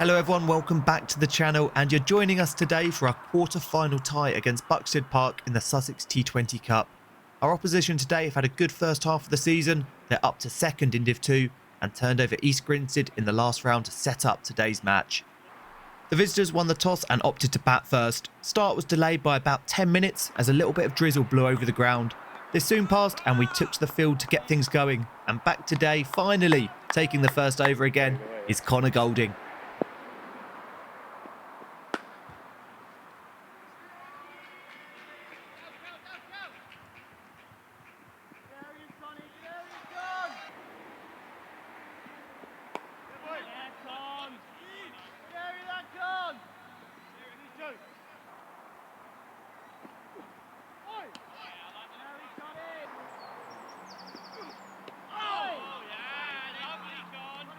Hello everyone, welcome back to the channel, and you're joining us today for our quarter-final tie against Buxted Park in the Sussex T20 Cup. Our opposition today have had a good first half of the season. They're up to second in Div 2 and turned over East Grinstead in the last round to set up today's match. The visitors won the toss and opted to bat first. Start was delayed by about 10 minutes as a little bit of drizzle blew over the ground. This soon passed and we took to the field to get things going. And back today, finally, taking the first over again, is Connor Golding.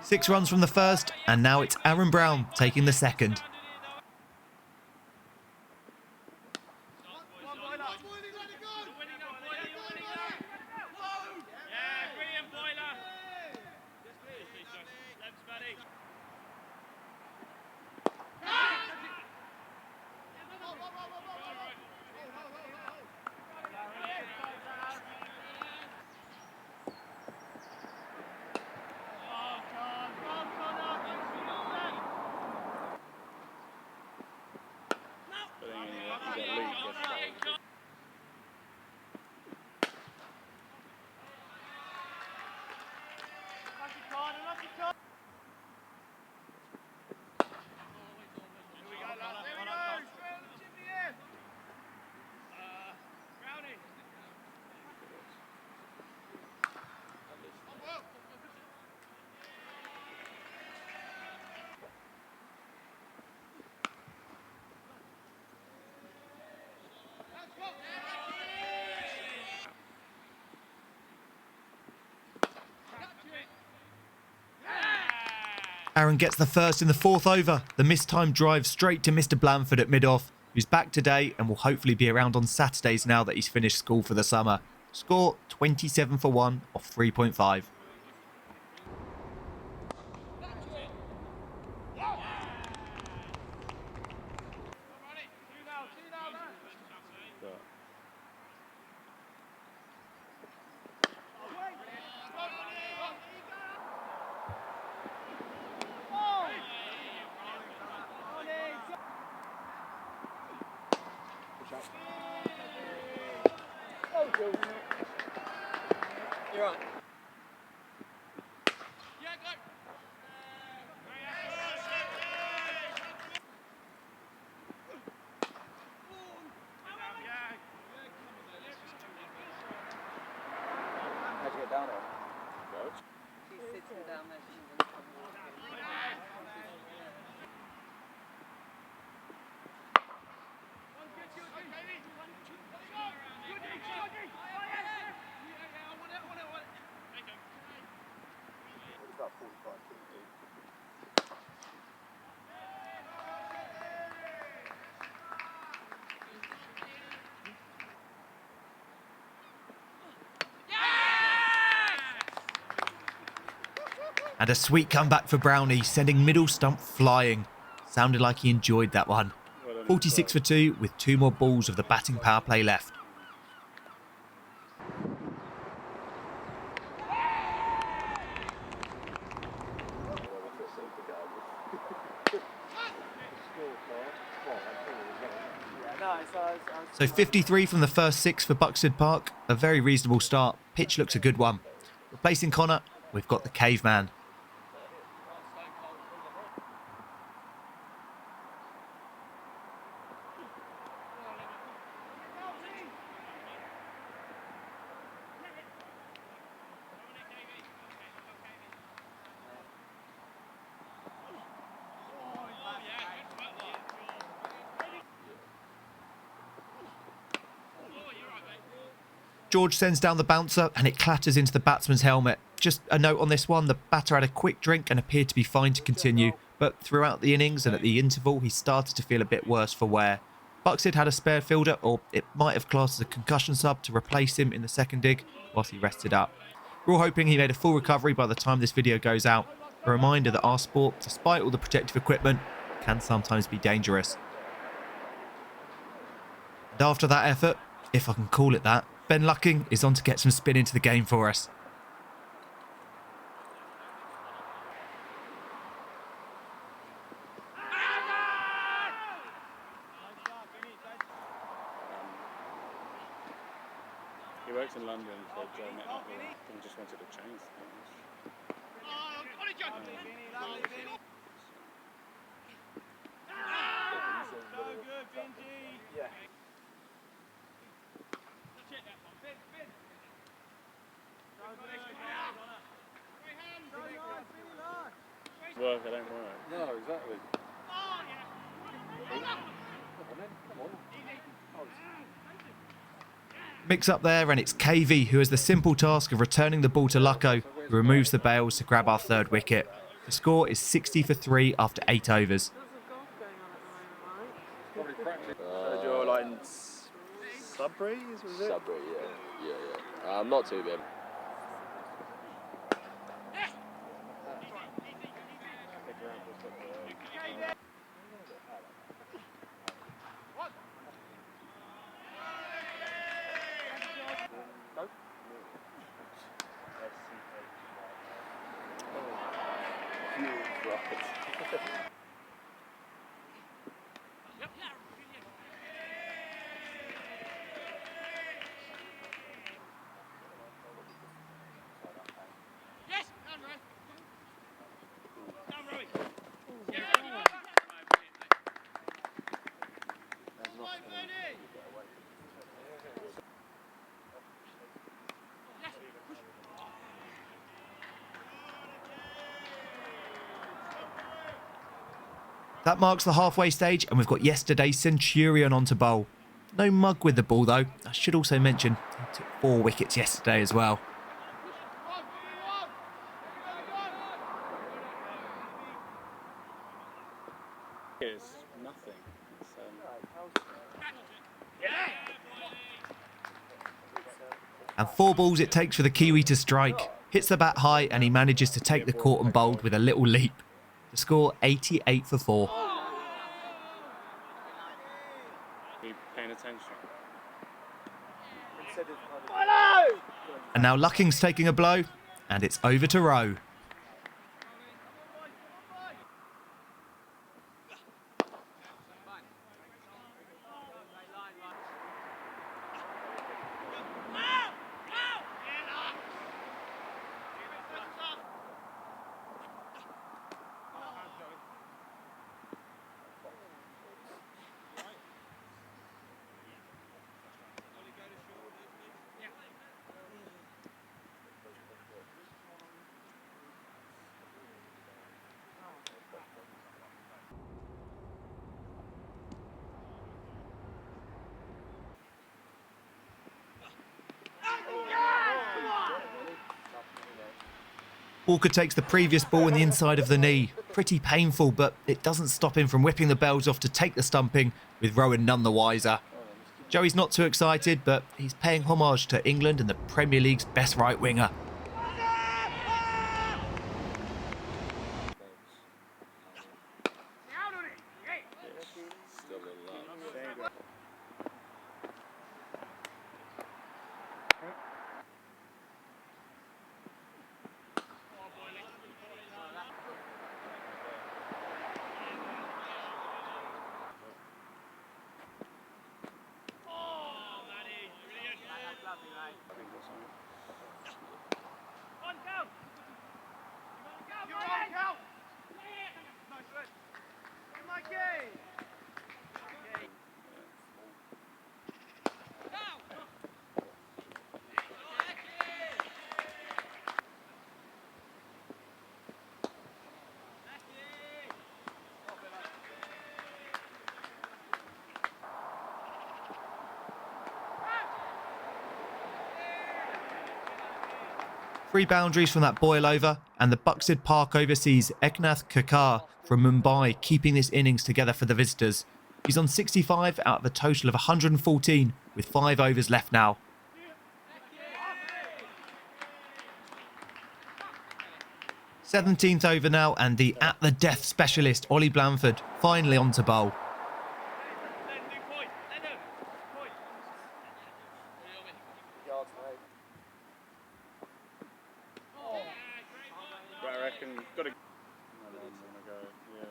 Six runs from the first, and now it's Aaron Brown taking the second. Aaron gets the first in the fourth over. The mistimed drive straight to Mr. Blandford at mid-off, who's back today and will hopefully be around on Saturdays now that he's finished school for the summer. Score 27 for 1 off 3.5. You're on. How'd you get down there? She's sitting down there. And a sweet comeback for Brownie, sending middle stump flying. Sounded like he enjoyed that one. 46 for 2 with 2 more balls of the batting power play left. So 53 from the first 6 for Buxted Park. A very reasonable start. Pitch looks a good one. Replacing Connor, we've got the Caveman. George sends down the bouncer and it clatters into the batsman's helmet. Just a note on this one, the batter had a quick drink and appeared to be fine to continue, but throughout the innings and at the interval he started to feel a bit worse for wear. Buxted had a spare fielder, or it might have classed as a concussion sub, to replace him in the second dig whilst he rested up. We're all hoping he made a full recovery by the time this video goes out. A reminder that our sport, despite all the protective equipment, can sometimes be dangerous. And after that effort, if I can call it that, Ben Lucking is on to get some spin into the game for us. He works in London, so he just wanted to change things. Work, I don't work. No, exactly. Mix up there, and it's KV who has the simple task of returning the ball to Lucko, who removes the bails to grab our third wicket. The score is 60 for 3 after 8 overs. You're like in Sudbury, was it? Sudbury, yeah. Not too bad. That marks the halfway stage, and we've got yesterday's Centurion on to bowl. No mug with the ball though. I should also mention he took 4 wickets yesterday as well. It's nothing. And 4 balls it takes for the Kiwi to strike. Hits the bat high, and he manages to take the court and bowled with a little leap. The score 88 for 4. Keep paying attention. And now Lucking's taking a blow, and it's over to Rowe. Walker takes the previous ball in the inside of the knee. Pretty painful, but it doesn't stop him from whipping the bells off to take the stumping, with Rowan none the wiser. Joey's not too excited, but he's paying homage to England and the Premier League's best right winger. Three boundaries from that boil over, and the Buxted Park oversees Eknath Kakar from Mumbai, keeping this innings together for the visitors. He's on 65 out of a total of 114, with 5 overs left now. 17th over now, and the at-the-death specialist, Ollie Blanford, finally on to bowl. But I reckon got to. Go. Yeah.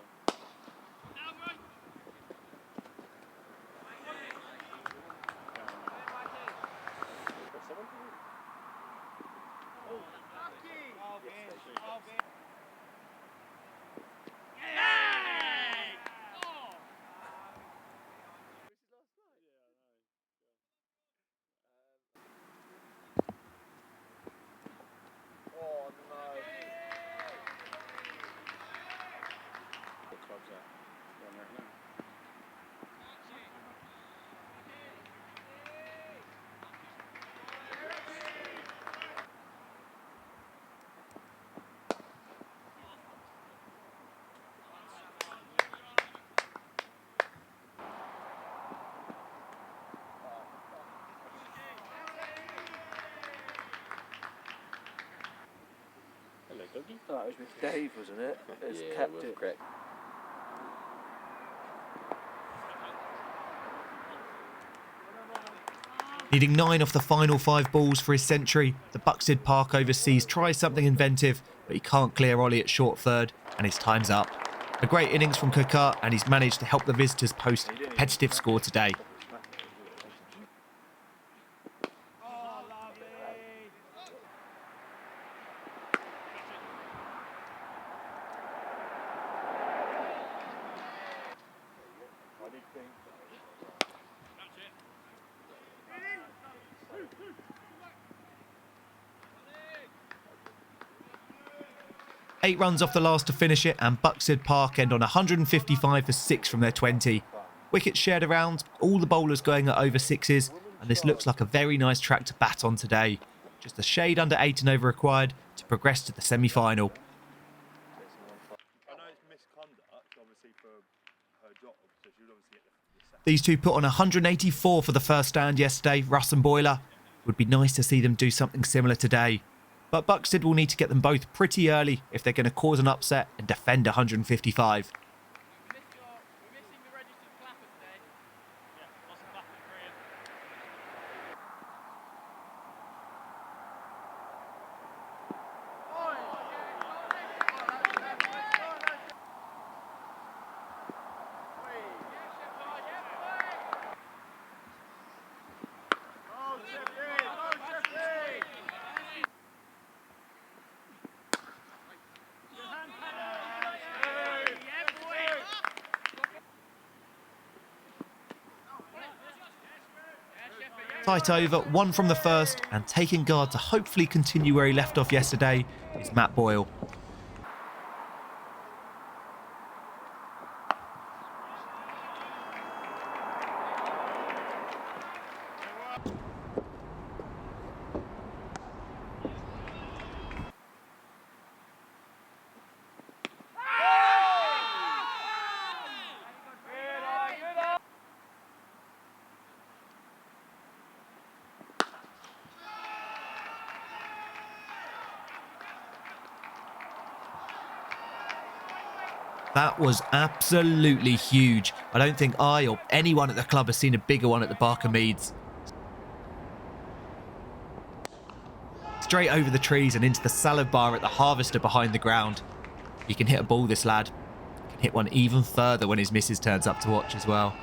What club's that? Going right now. That was with Dave, wasn't it? It's Yeah, kept we've it. cracked. Needing 9 off the final 5 balls for his century, the Buxted Park overseas tries something inventive, but he can't clear Ollie at short third, and his time's up. A great innings from Kokar, and he's managed to help the visitors post a competitive score today. Eight runs off the last to finish it, and Buxted Park end on 155 for 6 from their 20. Wickets shared around, all the bowlers going at over 6s, and this looks like a very nice track to bat on today. Just a shade under 8 and over required to progress to the semi-final. I know it's misconduct, obviously, for her job, so she would obviously get the second. These two put on 184 for the first stand yesterday, Russ and Boyler. Would be nice to see them do something similar today. But Buxted will need to get them both pretty early if they're going to cause an upset and defend 155. Tight over, 1 from the first, and taking guard to hopefully continue where he left off yesterday is Matt Boyle. That was absolutely huge. I don't think I or anyone at the club has seen a bigger one at the Barker Meads. Straight over the trees and into the salad bar at the Harvester behind the ground. He can hit a ball, this lad. He can hit one even further when his missus turns up to watch as well.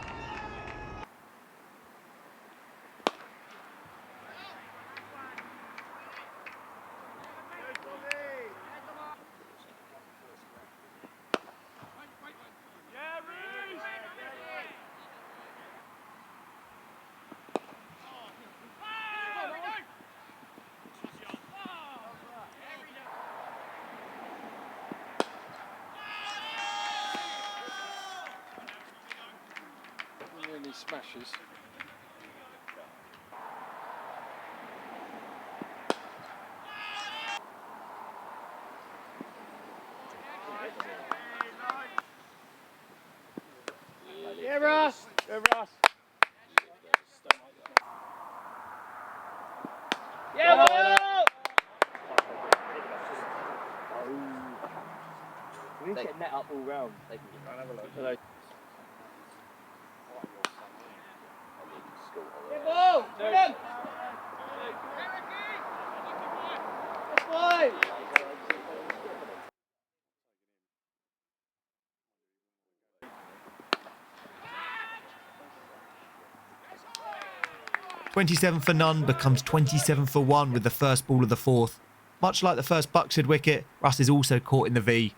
Really smashes. Yeah, Russ! Yeah, Russ! Yeah, Will! need to get net up all round. They can I'll have a look. Hello. School Ball! Brilliant! Boy! 27 for none becomes 27 for 1 with the first ball of the fourth. Much like the first Buxted wicket, Russ is also caught in the V.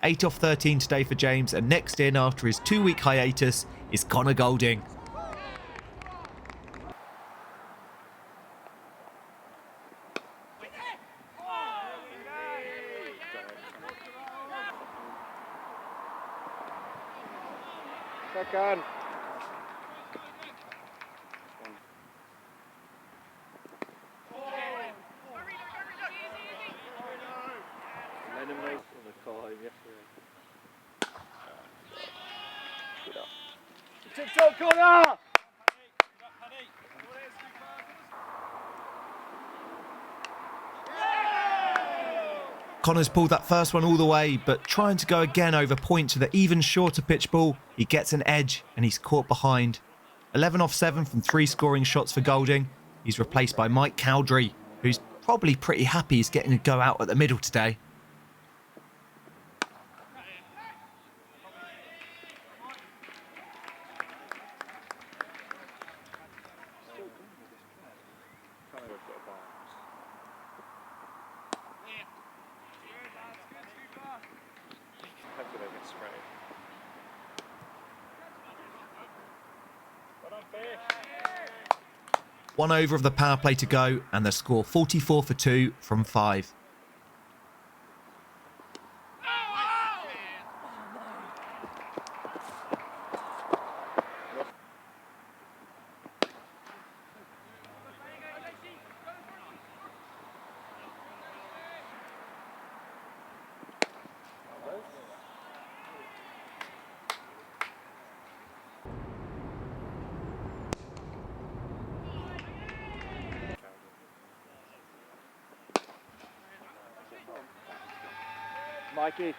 8 off 13 today for James, and next in after his 2-week hiatus is Connor Golding. Back on. TikTok corner! Connor's pulled that first one all the way, but trying to go again over points with an even shorter pitch ball, he gets an edge and he's caught behind. 11 off 7 from 3 scoring shots for Golding. He's replaced by Mike Cowdrey, who's probably pretty happy he's getting a go out at the middle today. Hopefully they get sprayed. One over of the power play to go, and the score 44 for 2 from 5. Mikey.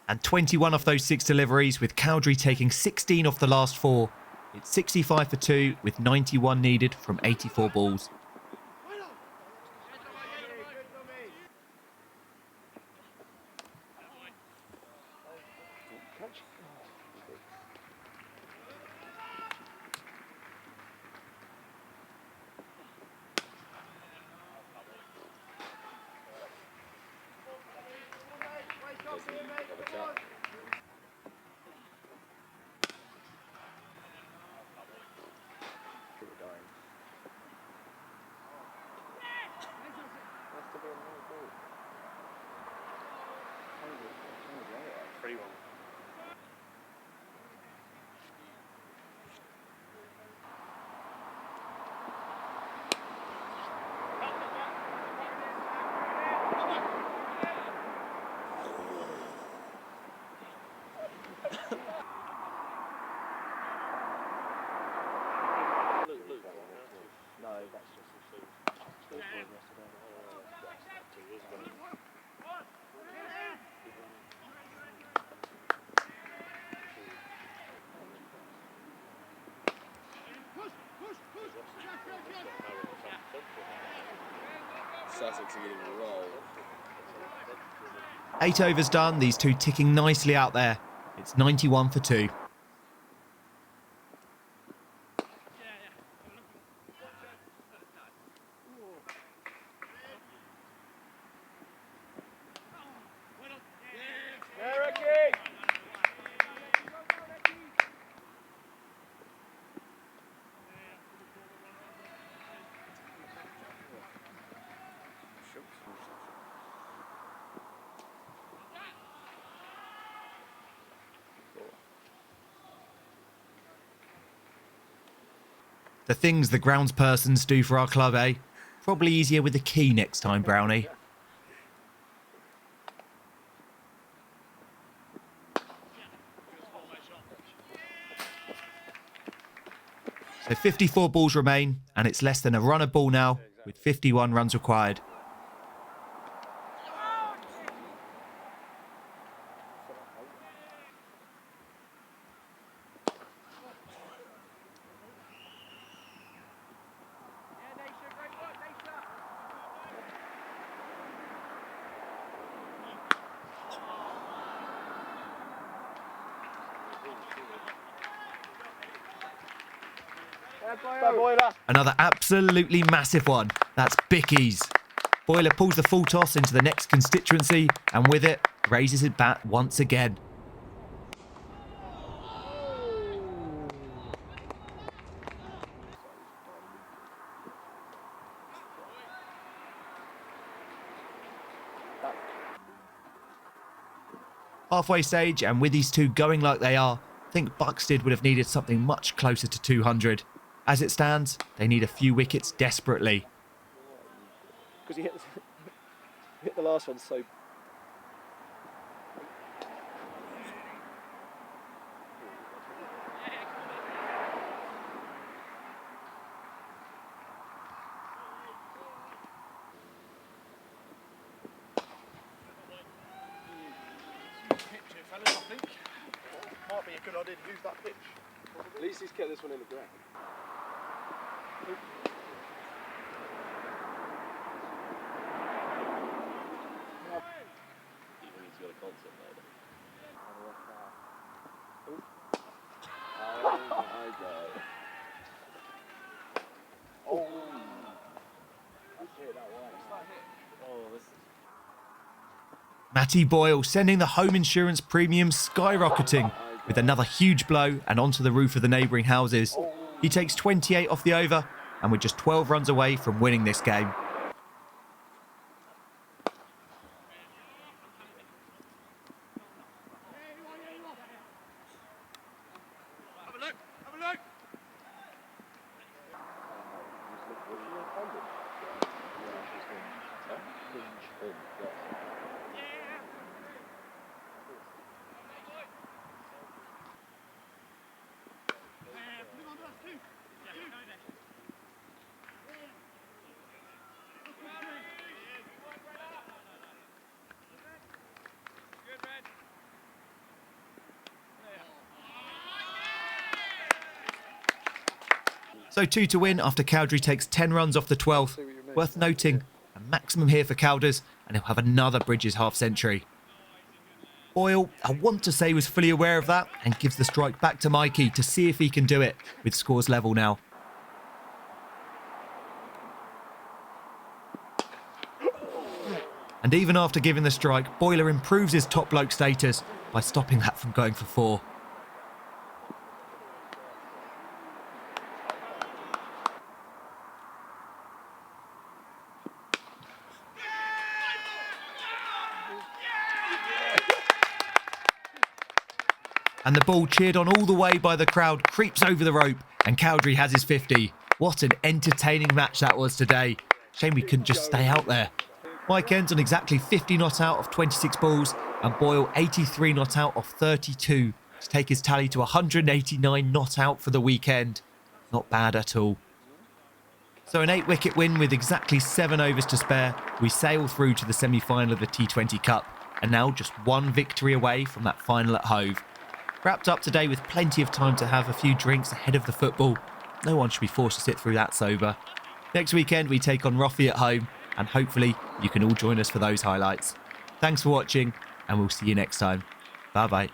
And 21 off those 6 deliveries, with Cowdrey taking 16 off the last 4. It's 65 for 2 with 91 needed from 84 balls. Free one. No, that's just Sussex are getting rolled. 8 overs done, these two ticking nicely out there. It's 91 for 2. The things the groundspersons do for our club, eh? Probably easier with the key next time, Brownie. So 54 balls remain, and it's less than a run a ball now, with 51 runs required. Another absolutely massive one. That's Bickies. Boiler pulls the full toss into the next constituency, and with it, raises his bat once again. Halfway stage, and with these two going like they are, I think Buxted would have needed something much closer to 200. As it stands, they need a few wickets desperately. Because he hit the last one so... Might be a good idea to use that pitch. At least he's kept this one in the ground. Even he's got a concept there. Oh my god. Oh. That's hit that way. Oh, this is... Matty Boyle sending the home insurance premium skyrocketing with another huge blow and onto the roof of the neighbouring houses. He takes 28 off the over, and we're just 12 runs away from winning this game. So 2 to win after Cowdrey takes 10 runs off the 12th. Worth noting, a maximum here for Cowders, and he'll have another Bridges half-century. Boyle, I want to say, was fully aware of that and gives the strike back to Mikey to see if he can do it, with scores level now. And even after giving the strike, Boiler improves his top bloke status by stopping that from going for 4. And the ball, cheered on all the way by the crowd, creeps over the rope, and Cowdrey has his 50. What an entertaining match that was today. Shame we couldn't just stay out there. Mike ends on exactly 50 not out of 26 balls, and Boyle 83 not out of 32 to take his tally to 189 not out for the weekend. Not bad at all. So an 8-wicket win with exactly 7 overs to spare. We sail through to the semi-final of the T20 Cup, and now just 1 victory away from that final at Hove. Wrapped up today with plenty of time to have a few drinks ahead of the football. No one should be forced to sit through that sober. Next weekend we take on Roffey at home, and hopefully you can all join us for those highlights. Thanks for watching, and we'll see you next time. Bye bye.